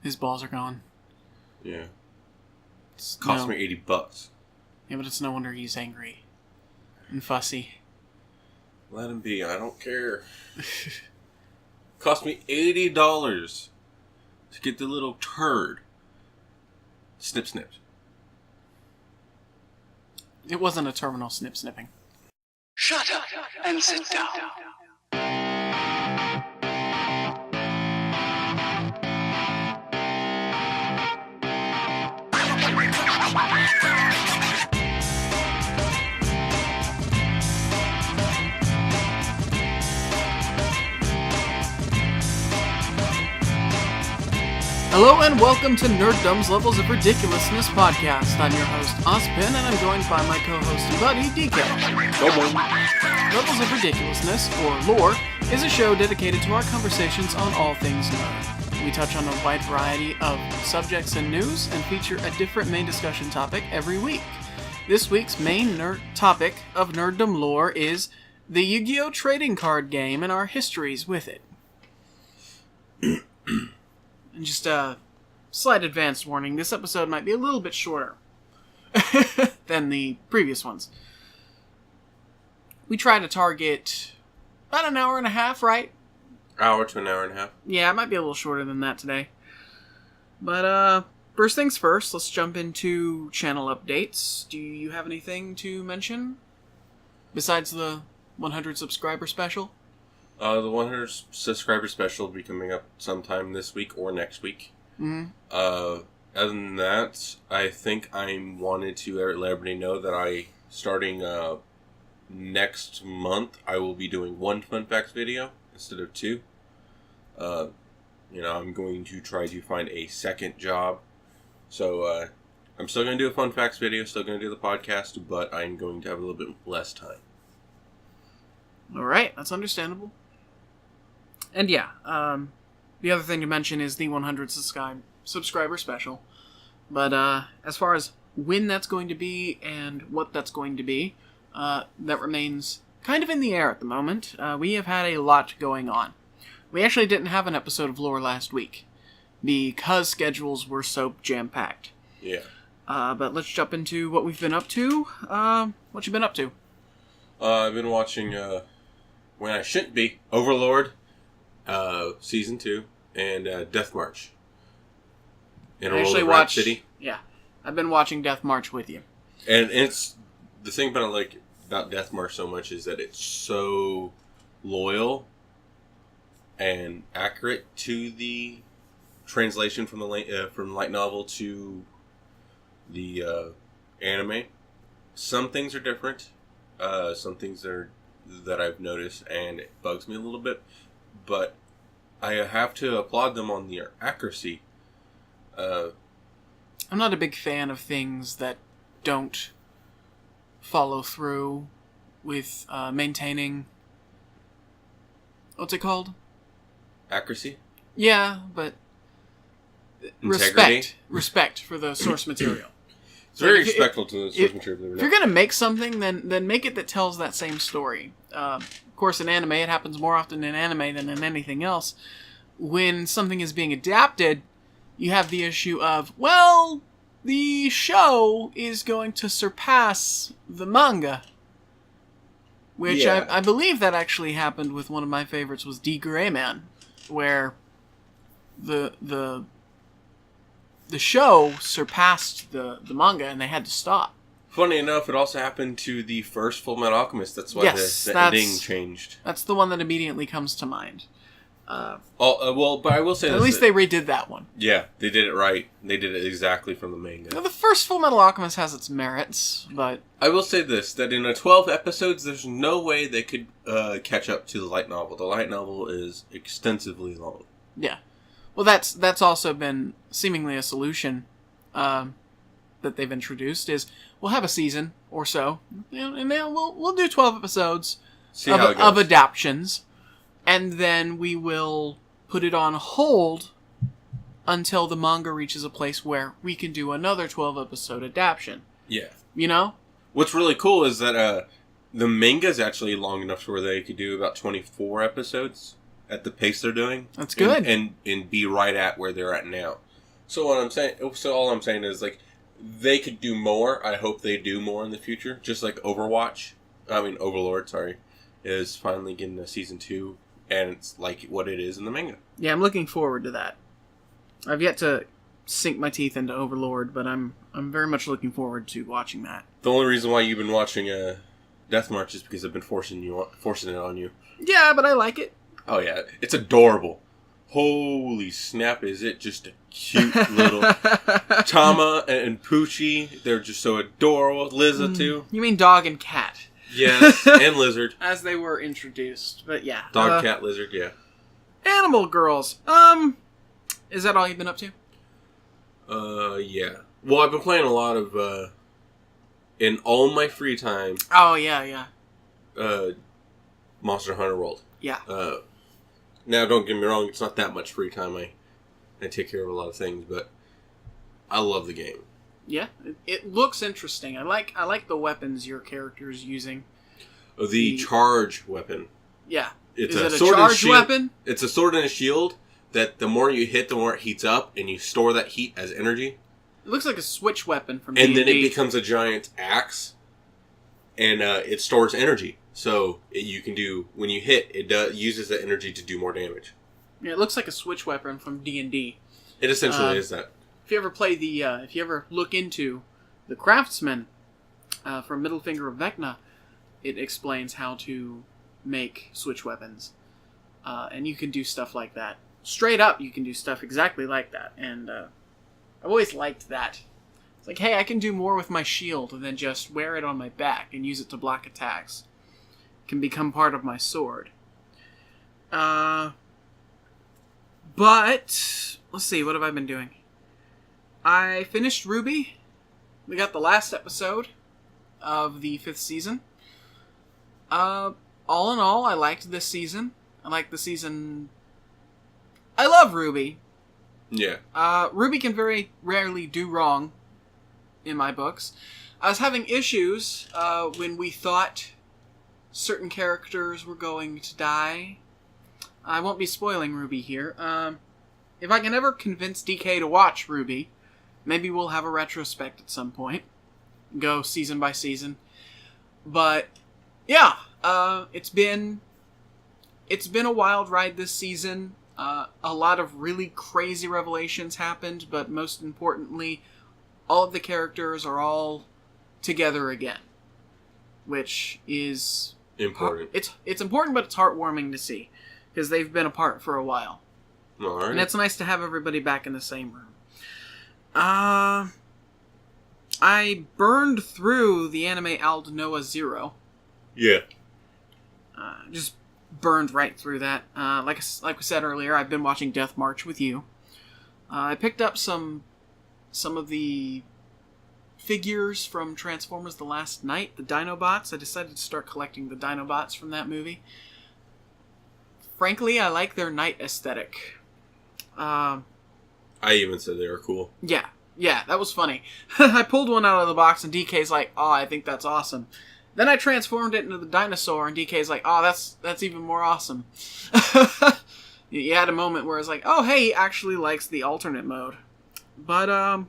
His balls are gone. Yeah. Cost me $80. Yeah, but it's no wonder he's angry and fussy. Let him be. I don't care. Cost me $80 to get the little turd snipped. It wasn't a terminal snipping. Shut up and sit down. Hello and welcome to Nerddom's Levels of Ridiculousness podcast. I'm your host, Ozpin, and I'm joined by my co-host and buddy, DK. Levels of Ridiculousness, or LoR, is a show dedicated to our conversations on all things nerd. We touch on a wide variety of subjects and news, and feature a different main discussion topic every week. This week's main topic of Nerddom lore is the Yu-Gi-Oh! Trading card game and our histories with it. And just a slight advanced warning, this episode might be a little bit shorter than the previous ones. We try to target about an hour and a half, right? Hour to an hour and a half. Yeah, it might be a little shorter than that today. But, first things first, let's jump into channel updates. Do you have anything to mention? Besides the 100 subscriber special? The 100 subscriber special will be coming up sometime this week or next week. Mm-hmm. Other than that, I think I wanted to let everybody know that starting next month, I will be doing one fun facts video instead of two. I'm going to try to find a second job. So, I'm still going to do a fun facts video, still going to do the podcast, but I'm going to have a little bit less time. Alright, that's understandable. And yeah, the other thing to mention is the 100 subscriber special. But as far as when that's going to be and what that's going to be, that remains kind of in the air at the moment. We have had a lot going on. We actually didn't have an episode of LoR last week because schedules were so jam-packed. Yeah. But let's jump into what we've been up to. What you been up to? I've been watching When I Shouldn't Be, Overlord, Season 2, and Death March. In I actually watched City. Yeah, I've been watching Death March with you. And it's the thing about I like about Death March so much is that it's so loyal and accurate to the translation from the light novel to the anime. Some things are different. Some things that I've noticed, and it bugs me a little bit. But I have to applaud them on their accuracy. I'm not a big fan of things that don't follow through with maintaining... What's it called? Accuracy? Yeah, but... Integrity? Respect for the source material. It's very respectful to the source material. If you're going to make something, then make it that tells that same story. Of course, in anime, it happens more often in anime than in anything else. When something is being adapted, you have the issue of, well, the show is going to surpass the manga. Which yeah. I believe that actually happened with one of my favorites was D. Gray Man, where the show surpassed the manga and they had to stop. Funny enough, it also happened to the first Full Metal Alchemist. That's why the ending changed. That's the one that immediately comes to mind. But I will say at least they redid that one. Yeah, they did it right. They did it exactly from the manga. Now, the first Full Metal Alchemist has its merits, but... I will say this, that in 12 episodes, there's no way they could catch up to the light novel. The light novel is extensively long. Yeah. Well, that's also been seemingly a solution that they've introduced, is we'll have a season or so, and then we'll do 12 episodes of adaptions, and then we will put it on hold until the manga reaches a place where we can do another 12-episode adaptation. Yeah. You know? What's really cool is that the manga's actually long enough to where they could do about 24 episodes at the pace they're doing. That's good. And be right at where they're at now. So all I'm saying is, like, they could do more. I hope they do more in the future. Just like Overlord, sorry, is finally getting a season 2, and it's like what it is in the manga. Yeah, I'm looking forward to that. I've yet to sink my teeth into Overlord, but I'm very much looking forward to watching that. The only reason why you've been watching Death March is because I've been forcing it on you. Yeah, but I like it. Oh yeah, it's adorable. Holy snap, is it just a cute little... Tama and Poochie, they're just so adorable. Liza, too. You mean dog and cat. Yes, and lizard. As they were introduced, but yeah. Dog, cat, lizard, yeah. Animal Girls. Is that all you've been up to? Yeah. Well, I've been playing a lot of, in all my free time... Oh, yeah. Monster Hunter World. Yeah. Now, don't get me wrong, it's not that much free time. I take care of a lot of things, but I love the game. Yeah, it looks interesting. I like the weapons your character is using. The charge weapon. Yeah. Is it a charge weapon? It's a sword and a shield that the more you hit, the more it heats up, and you store that heat as energy. It looks like a switch weapon from D&D. D&D. And then it becomes a giant axe, and it stores energy. So you can do, when you hit, it uses that energy to do more damage. Yeah, it looks like a switch weapon from D&D. It essentially is that. If you ever play if you ever look into the Craftsman from Middle Finger of Vecna, it explains how to make switch weapons. And you can do stuff like that. Straight up, you can do stuff exactly like that. And I've always liked that. It's like, hey, I can do more with my shield than just wear it on my back and use it to block attacks. It can become part of my sword. But, let's see, what have I been doing? I finished Ruby. We got the last episode of the 5th season. All in all, I liked this season. I like the season... I love Ruby. Yeah. Ruby can very rarely do wrong, in my books. I was having issues when we thought certain characters were going to die. I won't be spoiling Ruby here. If I can ever convince DK to watch Ruby, maybe we'll have a retrospect at some point. Go season by season. But, yeah, it's been a wild ride this season. A lot of really crazy revelations happened, but most importantly, all of the characters are all together again. Which is... important. It's important, but it's heartwarming to see. Because they've been apart for a while. All right. And it's nice to have everybody back in the same room. I burned through the anime Aldnoah 0. Yeah. Just burned right through that. Like we said earlier, I've been watching Death March with you. I picked up some of the figures from Transformers The Last Night, the Dinobots. I decided to start collecting the Dinobots from that movie. Frankly, I like their night aesthetic. I even said they were cool. Yeah, that was funny. I pulled one out of the box and DK's like, oh, I think that's awesome. Then I transformed it into the dinosaur and DK's like, oh, that's even more awesome. You had a moment where it's like, oh, hey, he actually likes the alternate mode. But,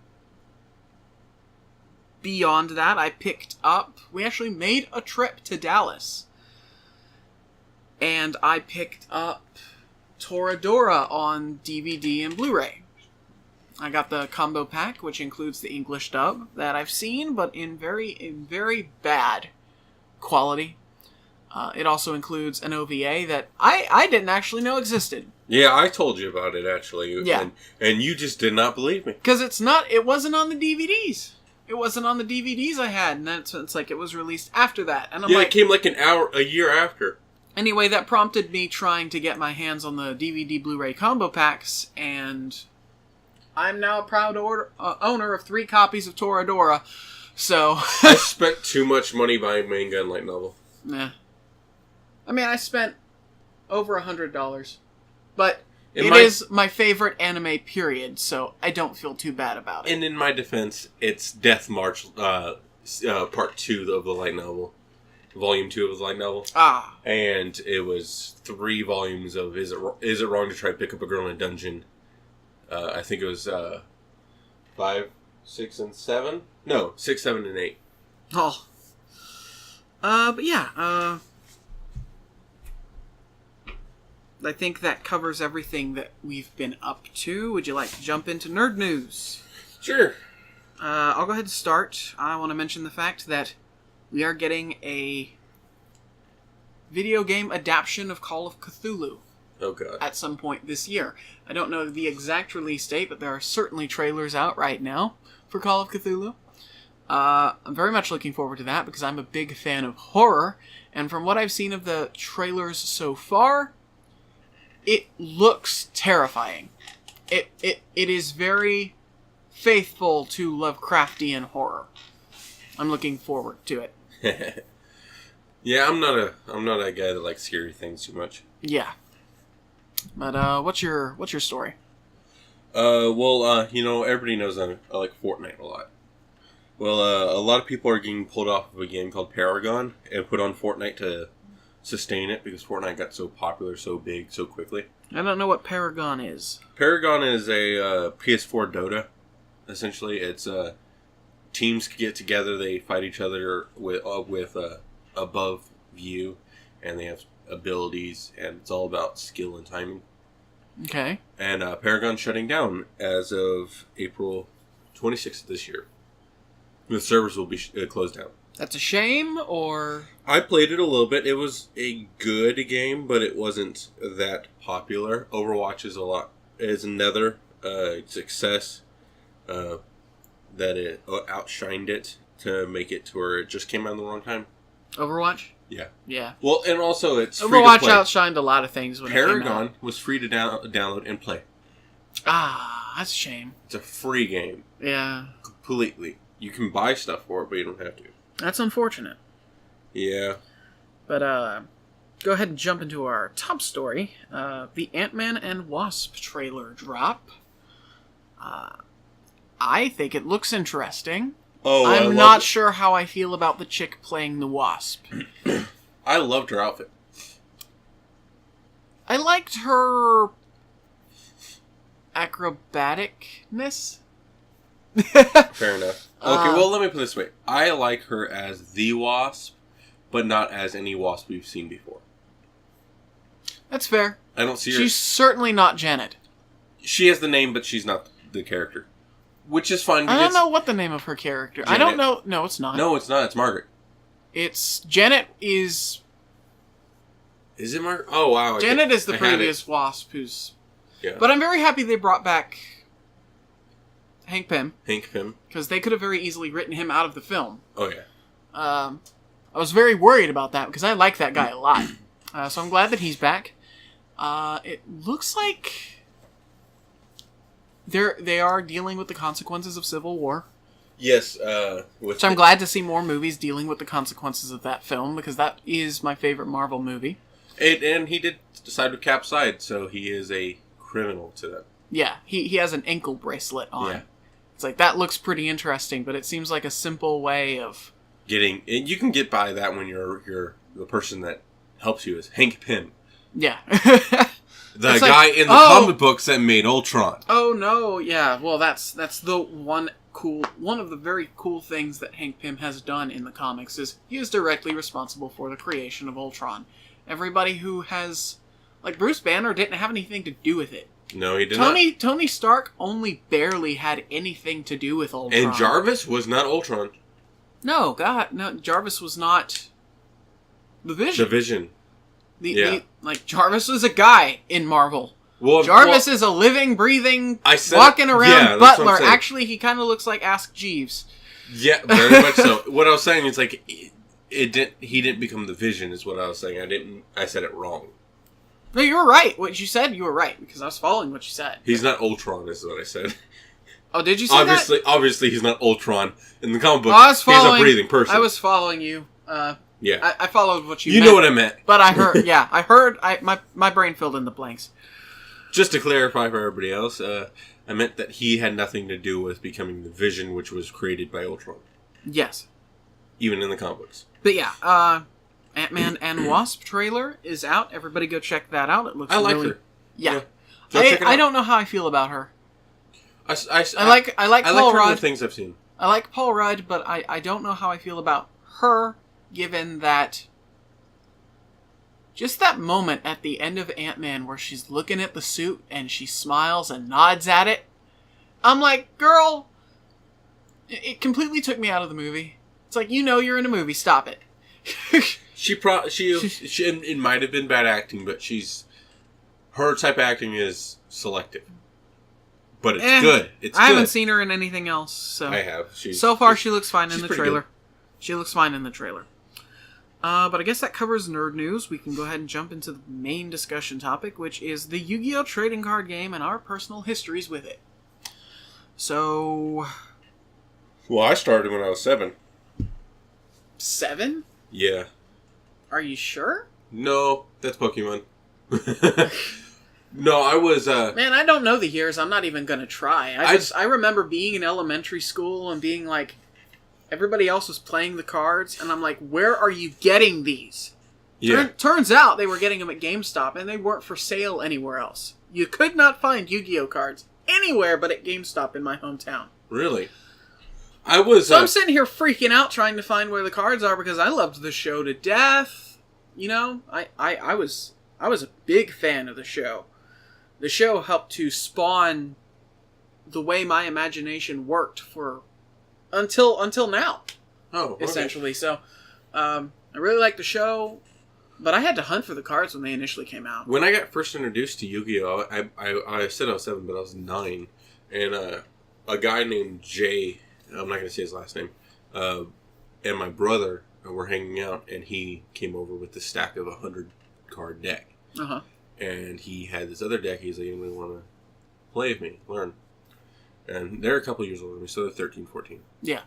beyond that, we actually made a trip to Dallas. And I picked up Toradora on DVD and Blu-ray. I got the combo pack, which includes the English dub that I've seen, but in very bad quality. It also includes an OVA that I didn't actually know existed. Yeah, I told you about it, actually. Yeah. And you just did not believe me. Because it wasn't on the DVDs. It wasn't on the DVDs I had, and it's like it was released after that. And I'm like, it came like a year after. Anyway, that prompted me trying to get my hands on the DVD Blu-ray combo packs, and I'm now a proud owner of 3 copies of Toradora, so... I spent too much money buying manga and light novel. Nah. I mean, I spent over $100, but it is my favorite anime period, so I don't feel too bad about it. And in my defense, it's Death March, part 2 of the light novel. Volume 2 of the light novel. Ah. And it was 3 volumes of Is It Wrong to Try to Pick Up a Girl in a Dungeon? I think it was 5, 6, and 7. No, 6, 7, and 8. Oh. But yeah, I think that covers everything that we've been up to. Would you like to jump into nerd news? Sure. I'll go ahead and start. I want to mention the fact that we are getting a video game adaptation of Call of Cthulhu. Oh, God. At some point this year. I don't know the exact release date, but there are certainly trailers out right now for Call of Cthulhu. I'm very much looking forward to that because I'm a big fan of horror, and from what I've seen of the trailers so far, it looks terrifying. It is very faithful to Lovecraftian horror. I'm looking forward to it. Yeah, I'm not a guy that likes scary things too much. Yeah. But what's your story? Everybody knows I like Fortnite a lot. Well, a lot of people are getting pulled off of a game called Paragon and put on Fortnite to sustain it because Fortnite got so popular, so big, so quickly. I don't know what Paragon is. Paragon is a PS4 Dota. Essentially, it's teams get together, they fight each other with above view, and they have abilities, and it's all about skill and timing. Okay. And Paragon's shutting down as of April 26th of this year. The servers will be closed down. That's a shame, or...? I played it a little bit. It was a good game, but it wasn't that popular. Overwatch is another success that it outshined it to make it to where it just came out in the wrong time. Overwatch? Yeah. Yeah. Well, and also it's free Overwatch to play. outshined a lot of things when Paragon it came out. was free to download and play. Ah, that's a shame. It's a free game. Yeah. Completely. You can buy stuff for it, but you don't have to. That's unfortunate. Yeah. But, go ahead and jump into our top story. The Ant-Man and Wasp trailer drop. I think it looks interesting. Oh, I'm not sure how I feel about the chick playing the Wasp. I loved her outfit. I liked her acrobaticness. Fair enough. Okay, well, let me put it this way. I like her as the Wasp, but not as any Wasp we've seen before. That's fair. I don't see her... She's certainly not Janet. She has the name, but she's not the character. Which is fine. I don't know what the name of her character. Janet. I don't know. No, it's not. No, it's not. It's Margaret. Janet is... Is it Margaret? Oh, wow. Janet is the previous Wasp who's... Yeah. But I'm very happy they brought back Hank Pym. Because they could have very easily written him out of the film. Oh, yeah. I was very worried about that because I like that guy a lot. So I'm glad that he's back. It looks like they are dealing with the consequences of Civil War. Yes. So I'm glad to see more movies dealing with the consequences of that film because that is my favorite Marvel movie. And he did decide to cap side, so he is a criminal to them. Yeah, he has an ankle bracelet on. Yeah. It's like, that looks pretty interesting, but it seems like a simple way of... You can get by that when you're the person that helps you is Hank Pym. Yeah. The guy in the comic books that made Ultron. Oh, no, yeah. Well, that's the one of the very cool things that Hank Pym has done in the comics is he is directly responsible for the creation of Ultron. Everybody who has... Like, Bruce Banner didn't have anything to do with it. No, he did not. Tony Stark only barely had anything to do with Ultron. And Jarvis was not Ultron. No, Jarvis was not the Vision. The Vision. Jarvis was a guy in Marvel. Well, Jarvis is a living, breathing, walking around butler. Actually, he kind of looks like Ask Jeeves. Yeah, very much so. What I was saying is like, he didn't become the Vision. Is what I was saying. I said it wrong. No, you were right. What you said, you were right because I was following what you said. He's not Ultron. Is what I said. Oh, did you say that? Obviously, he's not Ultron in the comic book. He's a breathing person. I was following you. Yeah, I followed what you. You know what I meant. But I heard. Yeah, I heard. My brain filled in the blanks. Just to clarify for everybody else, I meant that he had nothing to do with becoming the Vision, which was created by Ultron. Yes. Even in the comic books. But yeah, Ant-Man and Wasp trailer is out. Everybody go check that out. It looks. I like her. Yeah. I don't know how I feel about her. I like Paul like Rudd. the things I've seen. I like Paul Rudd, but I don't know how I feel about her, given that just that moment at the end of Ant-Man where she's looking at the suit and she smiles and nods at it. I'm like, girl, it completely took me out of the movie. It's like, you're in a movie, stop it. It might have been bad acting, but her type of acting is selective. But it's good. I haven't seen her in anything else, so I have. She looks fine in the trailer. Good. She looks fine in the trailer. But I guess that covers nerd news. We can go ahead and jump into the main discussion topic, which is the Yu-Gi-Oh! Trading card game and our personal histories with it. So... Well, I started when I was 7. 7? Yeah. Are you sure? No, that's Pokemon. No, I was... Man, I don't know the years. I'm not even going to try. I remember being in elementary school and being like, everybody else was playing the cards, and I'm like, where are you getting these? Yeah. Turns out they were getting them at GameStop, and they weren't for sale anywhere else. You could not find Yu-Gi-Oh! Cards anywhere but at GameStop in my hometown. Really? So I'm sitting here freaking out trying to find where the cards are because I loved the show to death. I was a big fan of the show. The show helped to spawn the way my imagination worked for until now. Oh, okay. Essentially. So, I really liked the show, but I had to hunt for the cards when they initially came out. When I got first introduced to Yu-Gi-Oh, I said I was 7, but I was 9, and a guy named Jay, I'm not going to say his last name, and my brother were hanging out, and he came over with this stack of 100 card deck. Uh-huh. And he had this other deck. He's like, anybody want to play with me, learn? And they're a couple years older than me, so they're 13, 14. Yeah.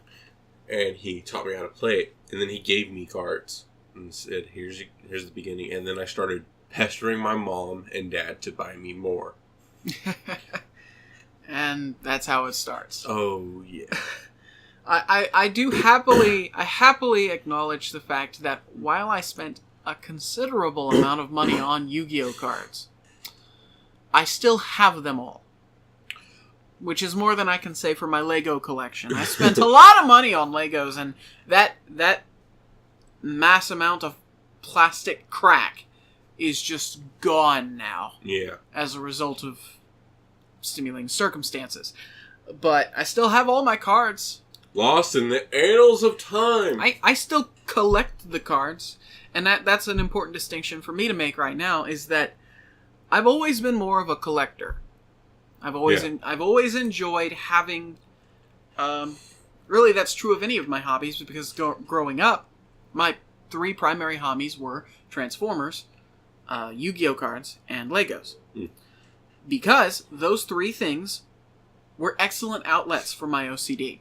And he taught me how to play it, and then he gave me cards and said, here's the beginning. And then I started pestering my mom and dad to buy me more. And that's how it starts. Oh, yeah. I happily acknowledge the fact that while I spent a considerable amount of money on Yu-Gi-Oh! Cards, I still have them all. Which is more than I can say for my Lego collection. I spent a lot of money on Legos, and that mass amount of plastic crack is just gone now. Yeah. As a result of stimulating circumstances. But I still have all my cards. Lost in the annals of time. I still collect the cards. And that's an important distinction for me to make right now, is that I've always been more of a collector. I've always enjoyed having... really, that's true of any of my hobbies, because growing up, my 3 primary hobbies were Transformers, Yu-Gi-Oh! Cards, and Legos. Mm. Because those 3 things were excellent outlets for my OCD.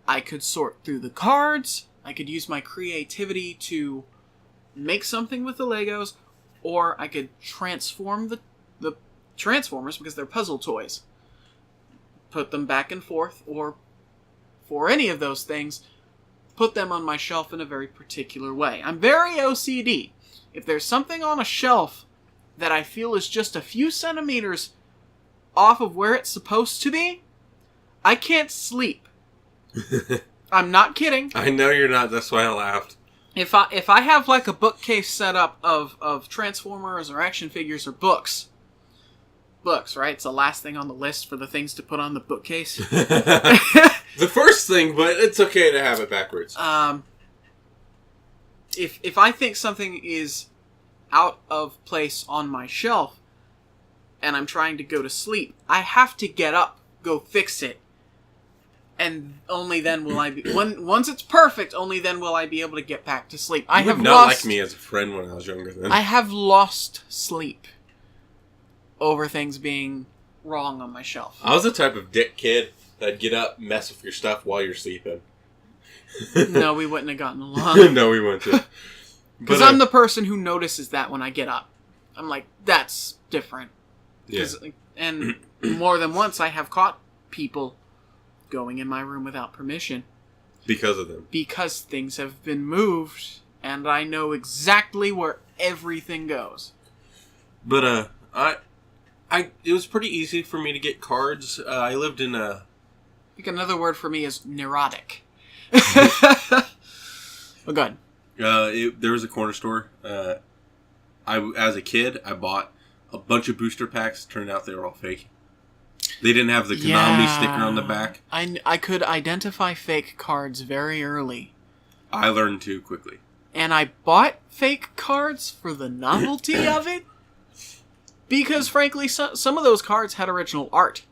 I could sort through the cards, I could use my creativity to make something with the Legos, or I could transform the Transformers, because they're puzzle toys. Put them back and forth, or for any of those things, put them on my shelf in a very particular way. I'm very OCD. If there's something on a shelf that I feel is just a few centimeters off of where it's supposed to be, I can't sleep. I'm not kidding. I know you're not, that's why I laughed. If I have like a bookcase set up of Transformers or action figures or books, right? It's the last thing on the list for the things to put on the bookcase. The first thing, but it's okay to have it backwards. If I think something is out of place on my shelf and I'm trying to go to sleep, I have to get up, go fix it. And only then will I be... once it's perfect, only then will I be able to get back to sleep. You would not like me as a friend when I was younger then. I have lost sleep over things being wrong on my shelf. I was the type of dick kid that'd get up, mess with your stuff while you're sleeping. No, we wouldn't have gotten along. No, we wouldn't. Because I'm the person who notices that when I get up. I'm like, that's different. Yeah. And more than once, I have caught people going in my room without permission. Because of them. Because things have been moved, and I know exactly where everything goes. But, It was pretty easy for me to get cards. I lived in a... I think another word for me is neurotic. Oh, go ahead. There was a corner store. As a kid, I bought a bunch of booster packs. Turned out they were all fake. They didn't have the Konami sticker on the back. I could identify fake cards very early. I learned too quickly. And I bought fake cards for the novelty of it. Because, frankly, some of those cards had original art.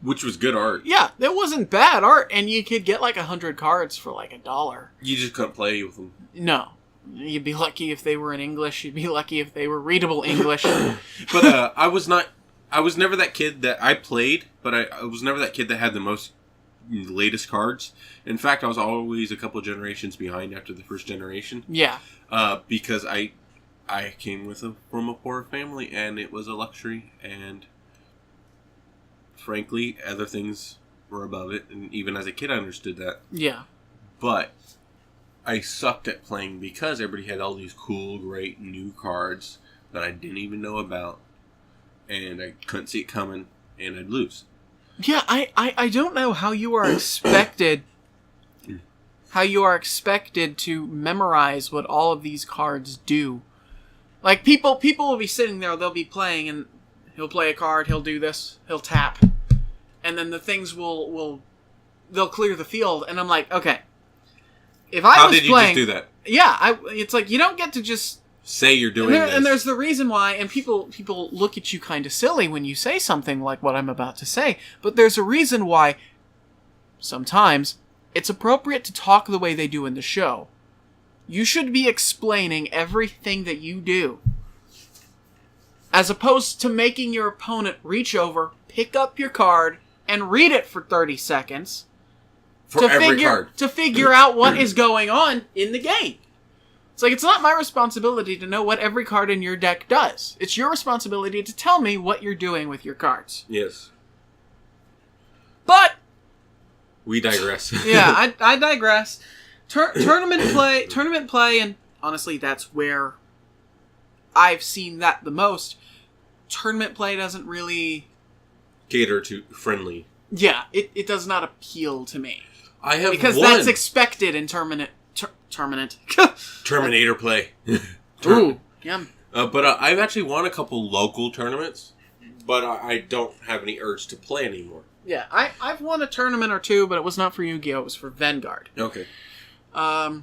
Which was good art. Yeah, it wasn't bad art, and you could get like 100 cards for like $1. You just couldn't play with them. No. You'd be lucky if they were in English. You'd be lucky if they were readable English. But I was never that kid that I played, but I was never that kid that had the most latest cards. In fact, I was always a couple generations behind after the first generation. Yeah. Because I came from a poor family, and it was a luxury, and frankly, other things were above it, and even as a kid I understood that. Yeah. But I sucked at playing because everybody had all these cool, great new cards that I didn't even know about, and I couldn't see it coming, and I'd lose. Yeah, I don't know how you are expected to memorize what all of these cards do. Like, people will be sitting there, they'll be playing, and he'll play a card, he'll do this, he'll tap, and then the things they'll clear the field, and I'm like, okay, if I was playing... How did you just do that? Yeah, it's like, you don't get to just... Say you're doing this. And there's the reason why, and people look at you kind of silly when you say something like what I'm about to say, but there's a reason why sometimes it's appropriate to talk the way they do in the show. You should be explaining everything that you do, as opposed to making your opponent reach over, pick up your card, and read it for 30 seconds for every card to figure out what is going on in the game. It's like, it's not my responsibility to know what every card in your deck does. It's your responsibility to tell me what you're doing with your cards. Yes. But... we digress. Yeah, I digress. Tournament play, and honestly, that's where I've seen that the most. Tournament play doesn't really... cater to friendly. Yeah, it does not appeal to me. Because that's expected in Terminator play. Ooh, yeah. But I've actually won a couple local tournaments, but I don't have any urge to play anymore. Yeah, I've won a tournament or two, but it was not for Yu-Gi-Oh! It was for Vanguard. Okay. I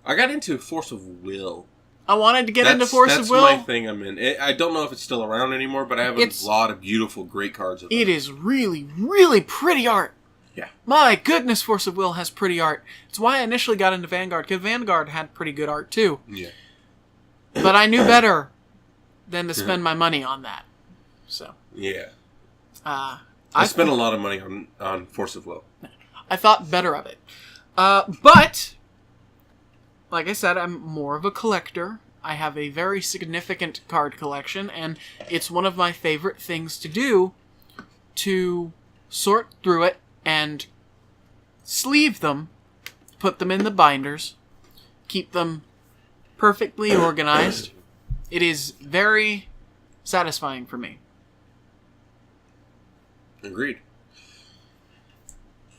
got into Force of Will. I wanted to get into Force of Will. That's my thing I'm in. I don't know if it's still around anymore, but I have a lot of beautiful, great cards. It is really, really pretty art. Yeah. My goodness, Force of Will has pretty art. It's why I initially got into Vanguard, because Vanguard had pretty good art too. Yeah. But I knew better than to spend my money on that. So. Yeah. I spent a lot of money on Force of Will. I thought better of it. But, like I said, I'm more of a collector. I have a very significant card collection, and it's one of my favorite things to do to sort through it and sleeve them, put them in the binders, keep them perfectly organized. It is very satisfying for me. Agreed.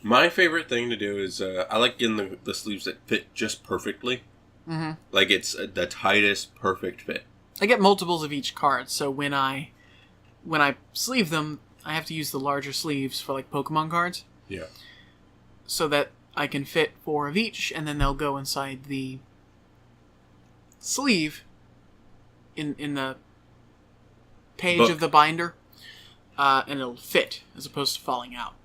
My favorite thing to do is I like getting the sleeves that fit just perfectly. Mm-hmm. Like it's the tightest, perfect fit. I get multiples of each card, so when I sleeve them, I have to use the larger sleeves for like Pokemon cards. Yeah. So that I can fit 4 of each, and then they'll go inside the sleeve in the page of the binder, and it'll fit as opposed to falling out.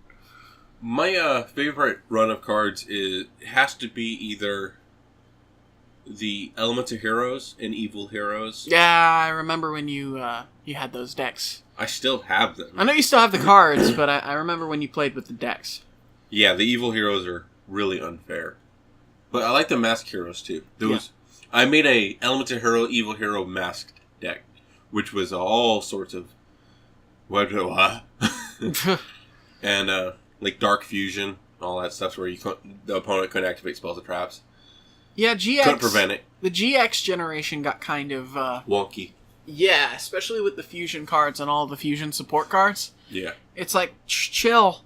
My favorite run of cards has to be either the Elemental Heroes and Evil Heroes. Yeah, I remember when you had those decks. I still have them. I know you still have the cards, but I remember when you played with the decks. Yeah, the Evil Heroes are really unfair. But I like the Masked Heroes too. I made a Elemental Hero, Evil Hero masked deck, which was all sorts of and like Dark Fusion, all that stuff where the opponent couldn't activate spells or traps. Yeah, GX couldn't prevent it. The GX generation got kind of wonky. Yeah, especially with the fusion cards and all the fusion support cards. Yeah. It's like, chill.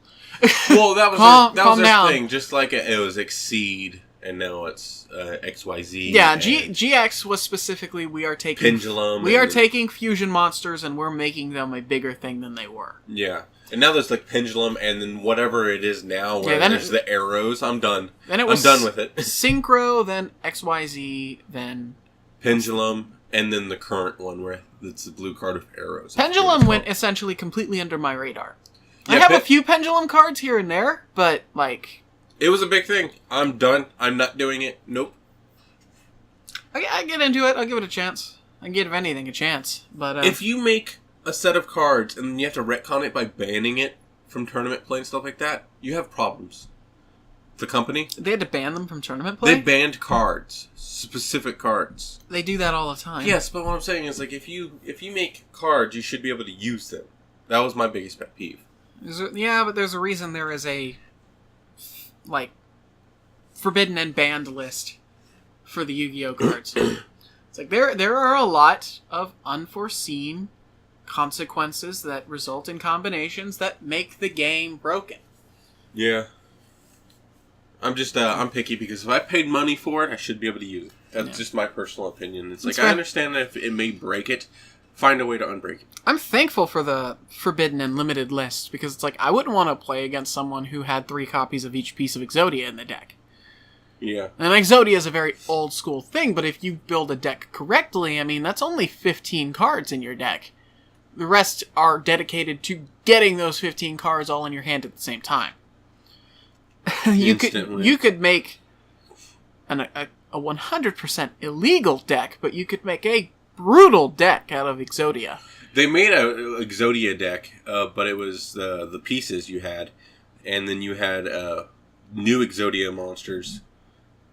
Well, that was calm their down. thing. Just like it was Exceed, and now it's XYZ. Yeah, GX was specifically we are taking Pendulum. We are taking fusion monsters and we're making them a bigger thing than they were. Yeah. And now there's like Pendulum, and then whatever it is now, where there's the arrows. I'm done. Then it was I'm done with it. Synchro, then XYZ, then Pendulum, and then the current one where it's the blue card of arrows. Pendulum went essentially completely under my radar. I have a few Pendulum cards here and there, but like... It was a big thing. I'm done. I'm not doing it. Nope. I get into it. I'll give it a chance. I can give anything a chance. But if you make a set of cards and then you have to retcon it by banning it from tournament play and stuff like that, you have problems. The company... They had to ban them from tournament play? They banned cards. Specific cards. They do that all the time. Yes, but what I'm saying is, like, if you make cards, you should be able to use them. That was my biggest pet peeve. Yeah, but there's a reason there is a, like, forbidden and banned list for the Yu-Gi-Oh cards. It's like, there are a lot of unforeseen consequences that result in combinations that make the game broken. Yeah. I'm just, I'm picky because if I paid money for it, I should be able to use it. That's just my personal opinion. It's like, I understand that if it may break it, find a way to unbreak it. I'm thankful for the forbidden and limited list, because it's like, I wouldn't want to play against someone who had 3 copies of each piece of Exodia in the deck. Yeah. And Exodia is a very old school thing, but if you build a deck correctly, I mean, that's only 15 cards in your deck. The rest are dedicated to getting those 15 cards all in your hand at the same time. you could make a 100% illegal deck, but you could make a brutal deck out of Exodia. They made a Exodia deck, but it was the pieces you had, and then you had new Exodia monsters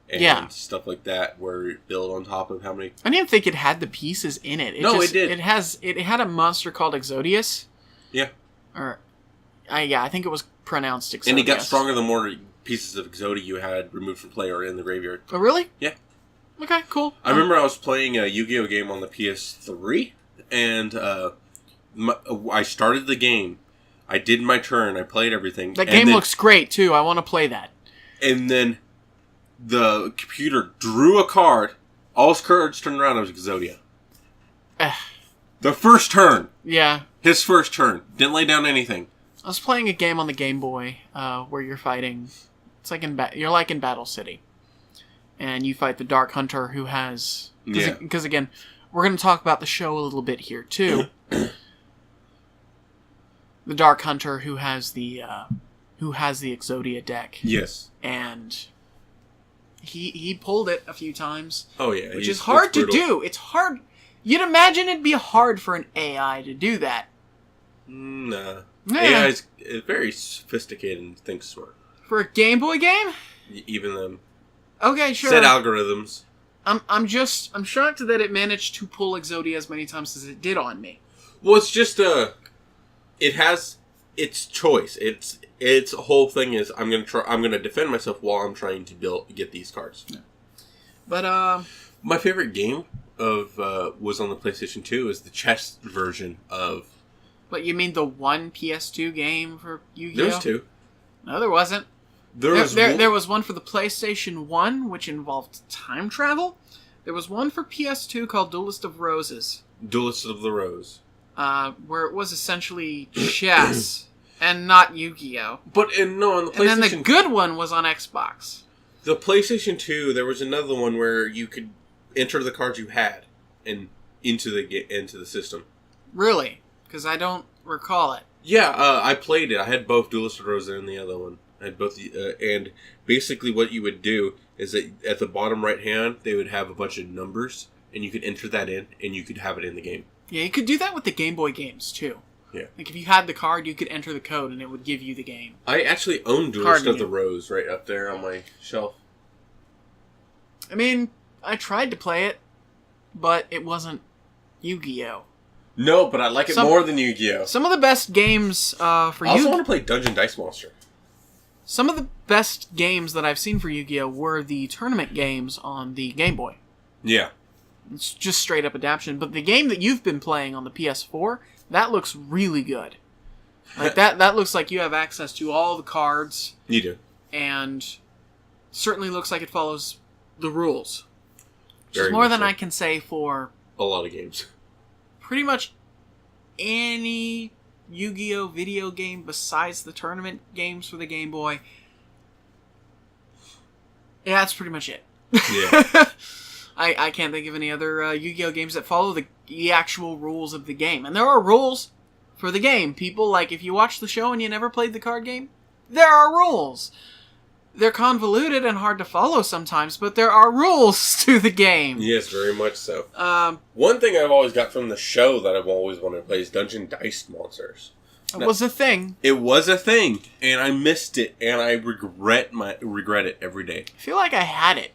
and stuff like that, where it built on top of how many... I didn't think it had the pieces in it. It did. It had a monster called Exodius. Yeah. I think it was pronounced Exodius. And it got stronger the more pieces of Exodia you had removed from play or in the graveyard. Oh, really? Yeah. Okay, cool. I remember I was playing a Yu-Gi-Oh game on the PS3, and I started the game. I did my turn. I played everything. That game looks great, too. I want to play that. And then the computer drew a card. All his cards turned around. It was Exodia. The first turn. Yeah. His first turn. Didn't lay down anything. I was playing a game on the Game Boy where you're fighting... It's like you're like in Battle City. And you fight the Dark Hunter who has... Because, again, we're going to talk about the show a little bit here, too. The Dark Hunter who has the Exodia deck. Yes. And he pulled it a few times. Oh, yeah. Which is hard to do. It's hard. You'd imagine it'd be hard for an AI to do that. Nah. Yeah. AI is very sophisticated and thinks smart. For a Game Boy game? Even them. Okay, sure. Set algorithms. I'm shocked that it managed to pull Exodia as many times as it did on me. Well, it's just it has its choice. Its whole thing is I'm gonna defend myself while I'm trying to get these cards. Yeah. But my favorite game was on the PlayStation 2 is the chess version of. But you mean the one PS2 game for Yu-Gi-Oh? There's 2. No, there wasn't. There was one for the PlayStation 1, which involved time travel. There was one for PS2 called Duelist of Roses. Duelist of the Rose. Where it was essentially chess and not Yu-Gi-Oh. But on the PlayStation... And then the good one was on Xbox. The PlayStation 2, there was another one where you could enter the cards you had into the system. Really? Because I don't recall it. Yeah, I played it. I had both Duelist of Roses and the other one. I had both, and basically what you would do is that at the bottom right hand, they would have a bunch of numbers, and you could enter that in, and you could have it in the game. Yeah, you could do that with the Game Boy games, too. Yeah. Like, if you had the card, you could enter the code, and it would give you the game. I actually own Duelist of the Rose right up there on my shelf. I mean, I tried to play it, but it wasn't Yu-Gi-Oh! No, but I like it more than Yu-Gi-Oh! Some of the best games for Yu-Gi-Oh! I also want to play Dungeon Dice Monster. Some of the best games that I've seen for Yu-Gi-Oh! Were the tournament games on the Game Boy. Yeah. It's just straight up adaptation. But the game that you've been playing on the PS4, that looks really good. Like that looks like you have access to all the cards. You do. And certainly looks like it follows the rules. Which Very is more much than so. I can say for A lot of games. pretty much any Yu-Gi-Oh! Video game besides the tournament games for the Game Boy. Yeah, that's pretty much it. Yeah. I can't think of any other Yu-Gi-Oh! Games that follow the actual rules of the game. And there are rules for the game. People, like, if you watch the show and you never played the card game, there are rules. They're convoluted and hard to follow sometimes, but there are rules to the game. Yes, very much so. One thing I've always got from the show that I've always wanted to play is Dungeon Dice Monsters. It was a thing. It was a thing, and I missed it, and I regret it every day. I feel like I had it.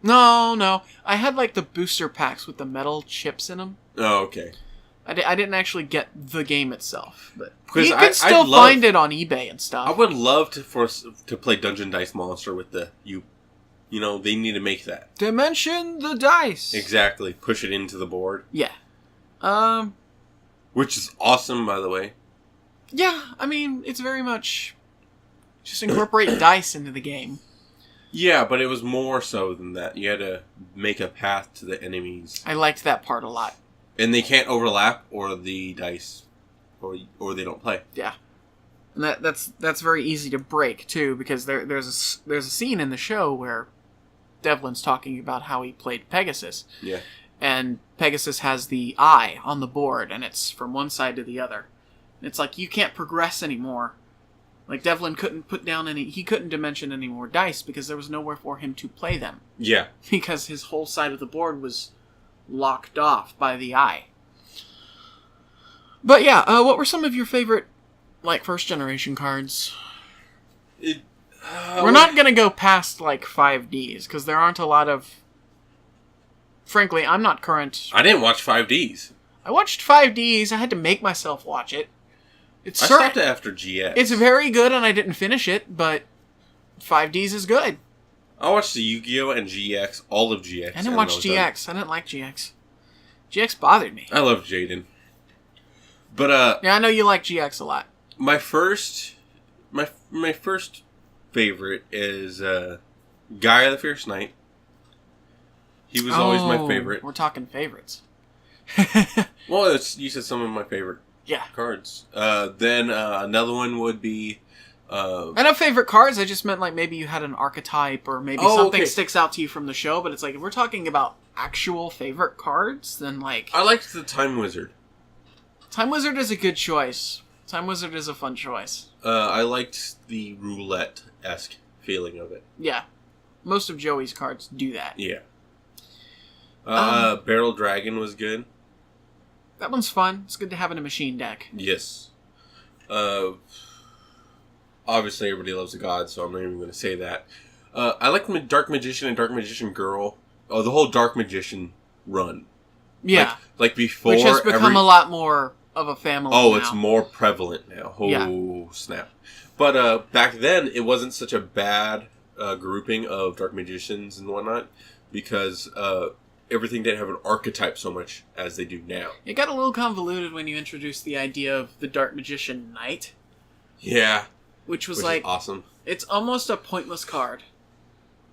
No. I had, like, the booster packs with the metal chips in them. Oh, okay. I didn't actually get the game itself, but Because you can still find it on eBay and stuff. I would love to play Dungeon Dice Monster with the you know, they need to make that. Dimension the dice. Exactly. Push it into the board. Yeah. Which is awesome, by the way. Yeah, I mean, it's very much just incorporate dice into the game. Yeah, but it was more so than that. You had to make a path to the enemies. I liked that part a lot. And they can't overlap, or the dice, or they don't play. Yeah, and that's very easy to break too, because there's a scene in the show where Devlin's talking about how he played Pegasus. Yeah, and Pegasus has the eye on the board, and it's from one side to the other. And it's like you can't progress anymore. Like Devlin he couldn't dimension any more dice because there was nowhere for him to play them. Yeah, Because his whole side of the board was locked off by the eye. But yeah, what were some of your favorite, like, first generation cards? We're not gonna go past, like, 5Ds, because there aren't a lot of... Frankly, I'm not current. I didn't watch 5Ds. I watched 5Ds, I had to make myself watch it. I stopped it after GX. It's very good, and I didn't finish it, but 5Ds is good. I watched the Yu-Gi-Oh! And GX, all of GX. I didn't watch GX. I didn't like GX. GX bothered me. I love Jaden. But, Yeah, I know you like GX a lot. my first favorite is, Gaia the Fierce Knight. He was always my favorite. We're talking favorites. Well, you said some of my favorite Yeah. cards. Then, another one would be, I know favorite cards, I just meant like maybe you had an archetype or maybe something sticks out to you from the show, but it's like if we're talking about actual favorite cards, then like... I liked the Time Wizard. Time Wizard is a good choice. Time Wizard is a fun choice. I liked the roulette-esque feeling of it. Yeah. Most of Joey's cards do that. Yeah. Barrel Dragon was good. That one's fun. It's good to have in a machine deck. Yes. Obviously, everybody loves the gods, so I'm not even going to say that. I like Dark Magician and Dark Magician Girl. Oh, the whole Dark Magician run. Yeah. Like before... Which has become a lot more of a family now. It's more prevalent now. Snap. But back then, it wasn't such a bad grouping of Dark Magicians and whatnot, because everything didn't have an archetype so much as they do now. It got a little convoluted when you introduced the idea of the Dark Magician Knight. Yeah. Which was like... awesome. It's almost a pointless card.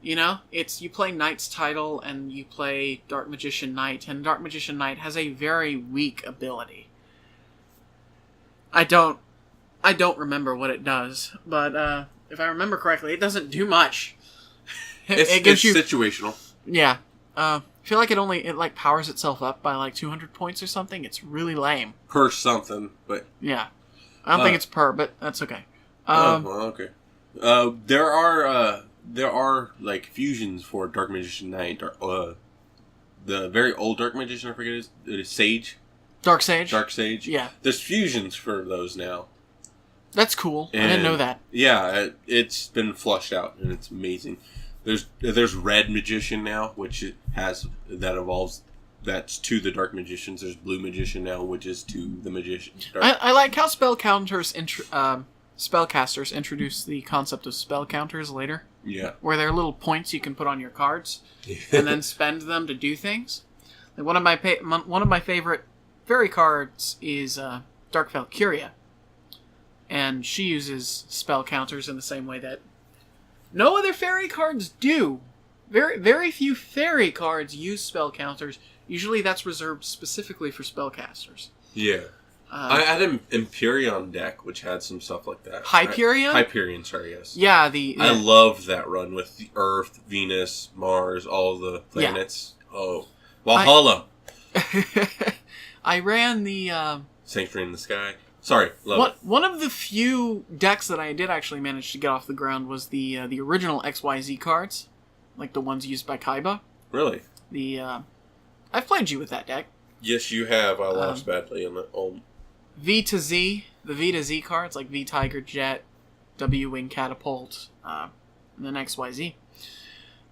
You know? You play Knight's title and you play Dark Magician Knight, and Dark Magician Knight has a very weak ability. I don't remember what it does, but if I remember correctly, it doesn't do much. It gives you situational. Yeah. I feel like it powers itself up by like 200 points or something. It's really lame. Per something, but... Yeah. I don't think it's per, but that's okay. Okay. There are like fusions for Dark Magician Knight. The very old Dark Magician, I forget it is Sage. Dark Sage? Dark Sage. Yeah. There's fusions for those now. That's cool. I didn't know that. Yeah, it's been flushed out, and it's amazing. There's Red Magician now, which that evolves. That's to the Dark Magicians. There's Blue Magician now, which is to the Magician. I like how spellcasters introduce the concept of spell counters later. Yeah. Where there are little points you can put on your cards and then spend them to do things. Like one of my favorite fairy cards is Dark Valkyria, and she uses spell counters in the same way that no other fairy cards do. Very few fairy cards use spell counters. Usually that's reserved specifically for spellcasters. Yeah. I had an Empyrean deck, which had some stuff like that. Hyperion? Hyperion, sorry, yes. Yeah, I love that run with the Earth, Venus, Mars, all the planets. Yeah. Oh. Valhalla! I ran the... Sanctuary in the Sky. Sorry, love it. One of the few decks that I did actually manage to get off the ground was the original XYZ cards. Like the ones used by Kaiba. Really? I've played you with that deck. Yes, you have. I lost badly in the V to Z, the V to Z cards, like V Tiger Jet, W Wing Catapult, and then XYZ.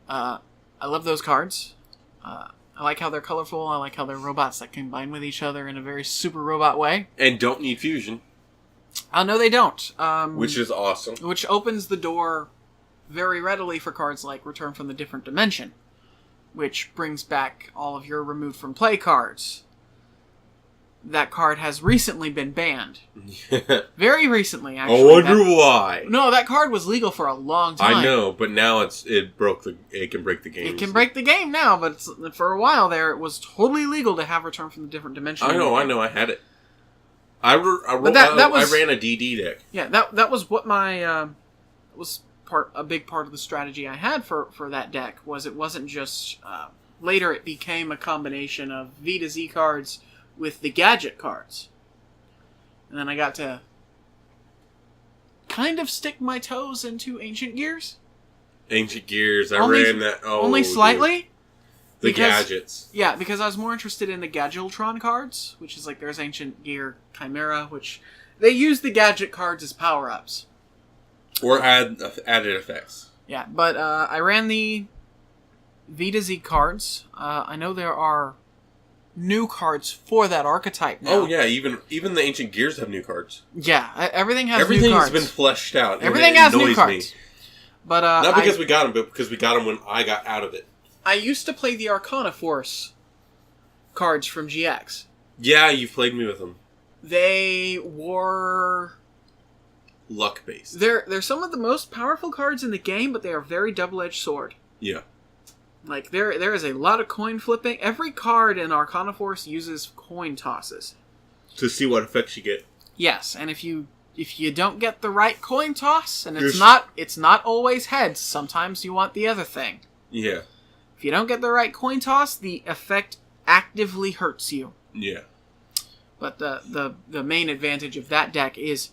I love those cards. I like how they're colorful. I like how they're robots that combine with each other in a very super robot way. And don't need fusion. No, they don't. Which is awesome. Which opens the door very readily for cards like Return from the Different Dimension, which brings back all of your removed from play cards. That card has recently been banned. Very recently, actually. I wonder why. No, that card was legal for a long time. I know, but now it can break the game. It can break the game now, but for a while there, it was totally legal to have Return from the Different Dimension. I know, I had it. I ran a DD deck. Yeah, that was what my was a big part of the strategy I had for that deck. Was it wasn't just later it became a combination of V to Z cards with the gadget cards, and then I got to kind of stick my toes into Ancient Gears. Ancient Gears, I ran that. Oh, only slightly. Dude. Gadgets. Yeah, because I was more interested in the Gadgetron cards, which is like there's Ancient Gear Chimera, which they use the gadget cards as power-ups. Or added effects. Yeah, but I ran the V to Z cards. I know there are new cards for that archetype now. Oh yeah, even the Ancient Gears have new cards. Yeah, everything has new cards. Everything's been fleshed out. Everything has new cards. Me. But not because we got them, but because we got them when I got out of it. I used to play the Arcana Force cards from GX. Yeah, you've played me with them. They were luck-based. They're some of the most powerful cards in the game, but they are very double-edged sword. Yeah. Like, there is a lot of coin flipping. Every card in Arcana Force uses coin tosses. To see what effects you get. Yes, and if you don't get the right coin toss, and it's not always heads, sometimes you want the other thing. Yeah. If you don't get the right coin toss, the effect actively hurts you. Yeah. But the main advantage of that deck is